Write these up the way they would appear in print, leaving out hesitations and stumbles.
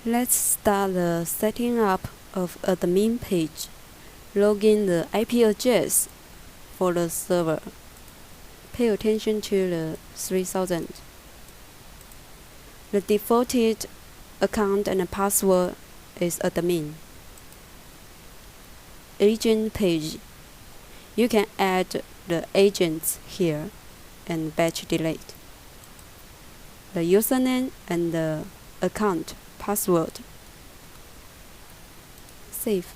Let's start the setting up of admin page. Log in the IP address for the server. Pay attention to the 3000. The defaulted account and password is admin. Agent page. You can add the agents here and batch delete. The username and the account password. Save.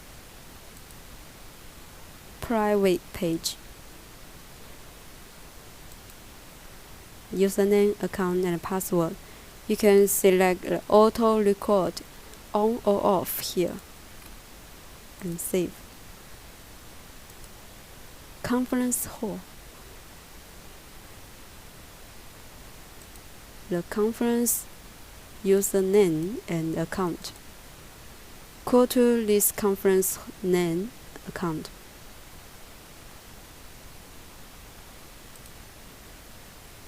Private page. Username, account, and password. You can select the auto record on or off here and save. Conference hall. The conference username and account. Call to this conference name account.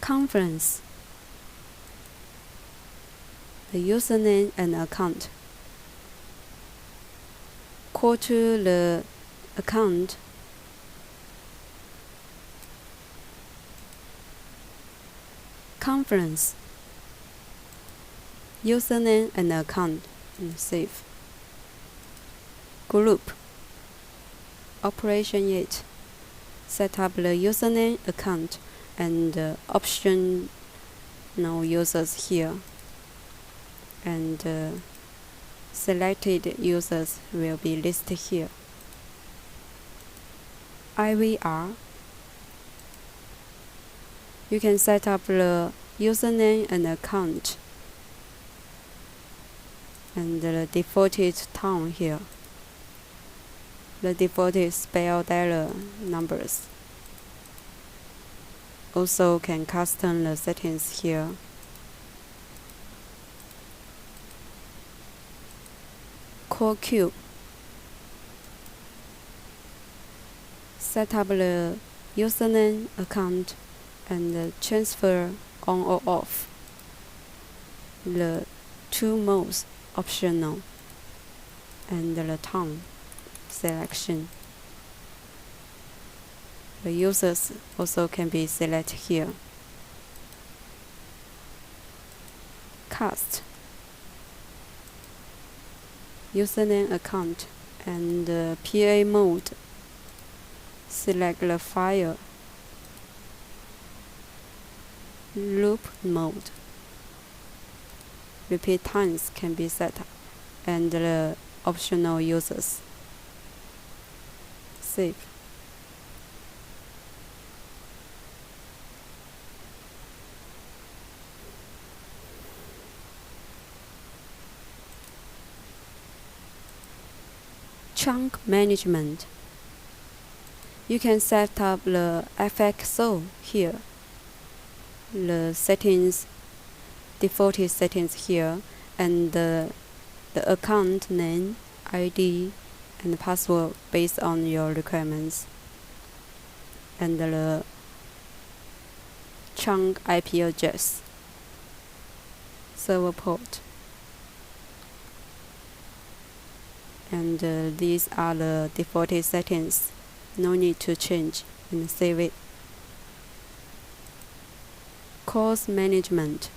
Conference. The username and account. Call to the account. Conference. Username and account and save. Group. Operation 8. Set up the username, account, and optional users here. And selected users will be listed here. IVR. You can set up the username and account and the defaulted tone here. The defaulted spell dialer numbers. Also can custom the settings here. Call queue. Set up the username, account, and transfer on or off. The two modes optional and the tone selection. The users also can be selected here. Cast. Username, account, and PA mode. Select the file. Loop mode. Repeat times can be set up, and the optional users. Save. Chunk management. You can set up the FXO here. The settings, defaulted settings here, and the account name, ID, and password based on your requirements. And the chunk IP address, server port. And these are the defaulted settings. No need to change and save it. Course management.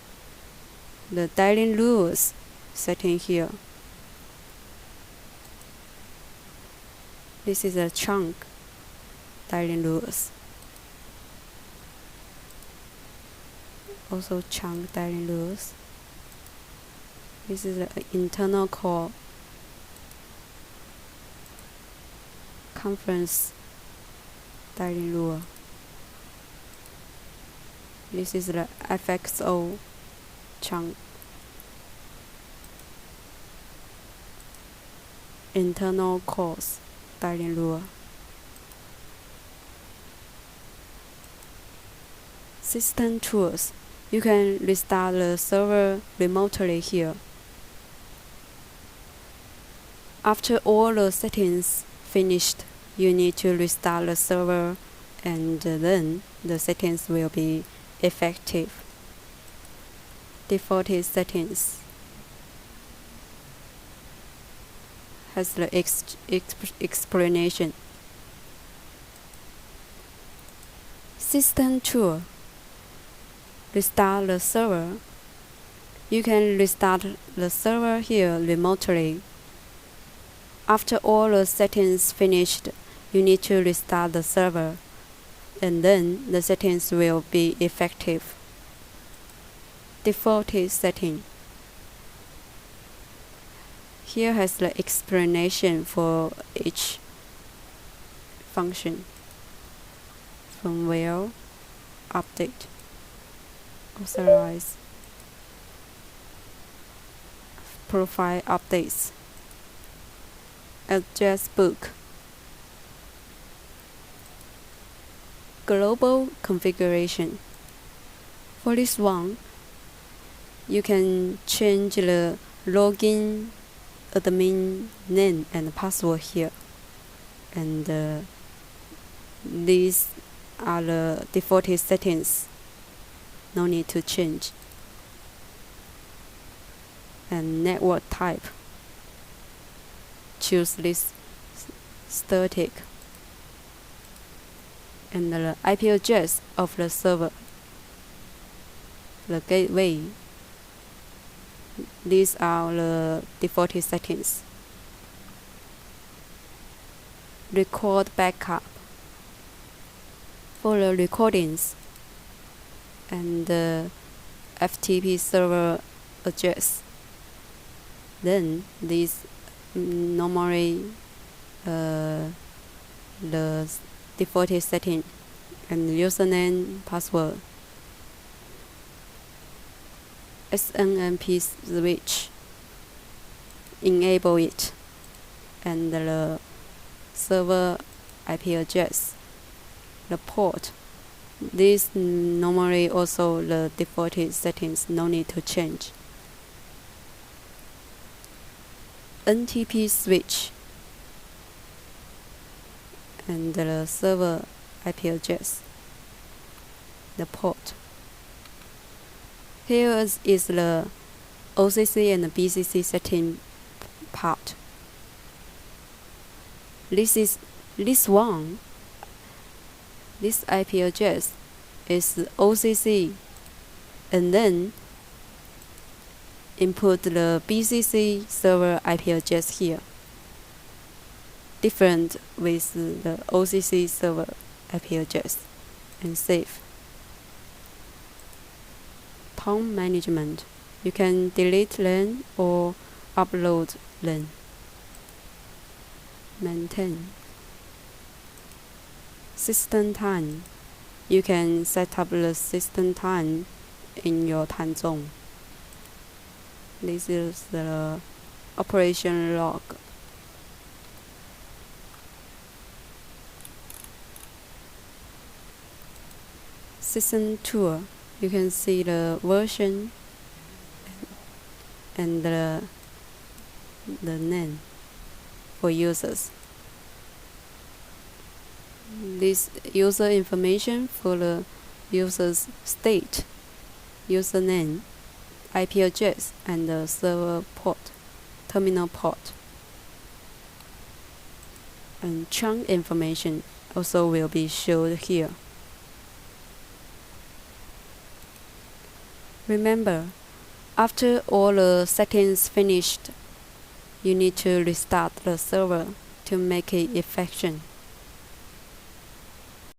The dialing rules setting here. This is a chunk dialing rules. Also chunk dialing rules. This is the internal core. Conference dialing rule. This is the FXO chunk. Internal course dialing rule. System tools. You can restart the server remotely here. After all the settings finished, you need to restart the server, and then the settings will be effective. Defaulted settings. has the explanation. System tool. Restart the server. You can restart the server here remotely. After all the settings finished, you need to restart the server, and then the settings will be effective. Default setting. Here has the explanation for each function. Firmware, update, authorize, profile updates, address book, global configuration. For this one, you can change the login admin name and password here, and these are the default settings, no need to change. And network type, choose this static, and the IP address of the server, the gateway. These are the default settings. Record backup. For the recordings and the FTP server address, then these normally the default setting and username, password. SNMP switch, enable it, and the server IP address, the port. These normally also the default settings, no need to change. NTP switch and the server IP address, the port. Here is the OCC and the BCC setting part. This IP address is OCC, and then input the BCC server IP address here, different with the OCC server IP address, and save. Tom management. You can delete them or upload them. Maintain. System time. You can set up the system time in your time zone. This is the operation log. System tool. You can see the version and the name for users. This user information for the user's state, username, IP address, and the server port, terminal port. And chunk information also will be shown here. Remember, after all the settings finished, you need to restart the server to make it effective.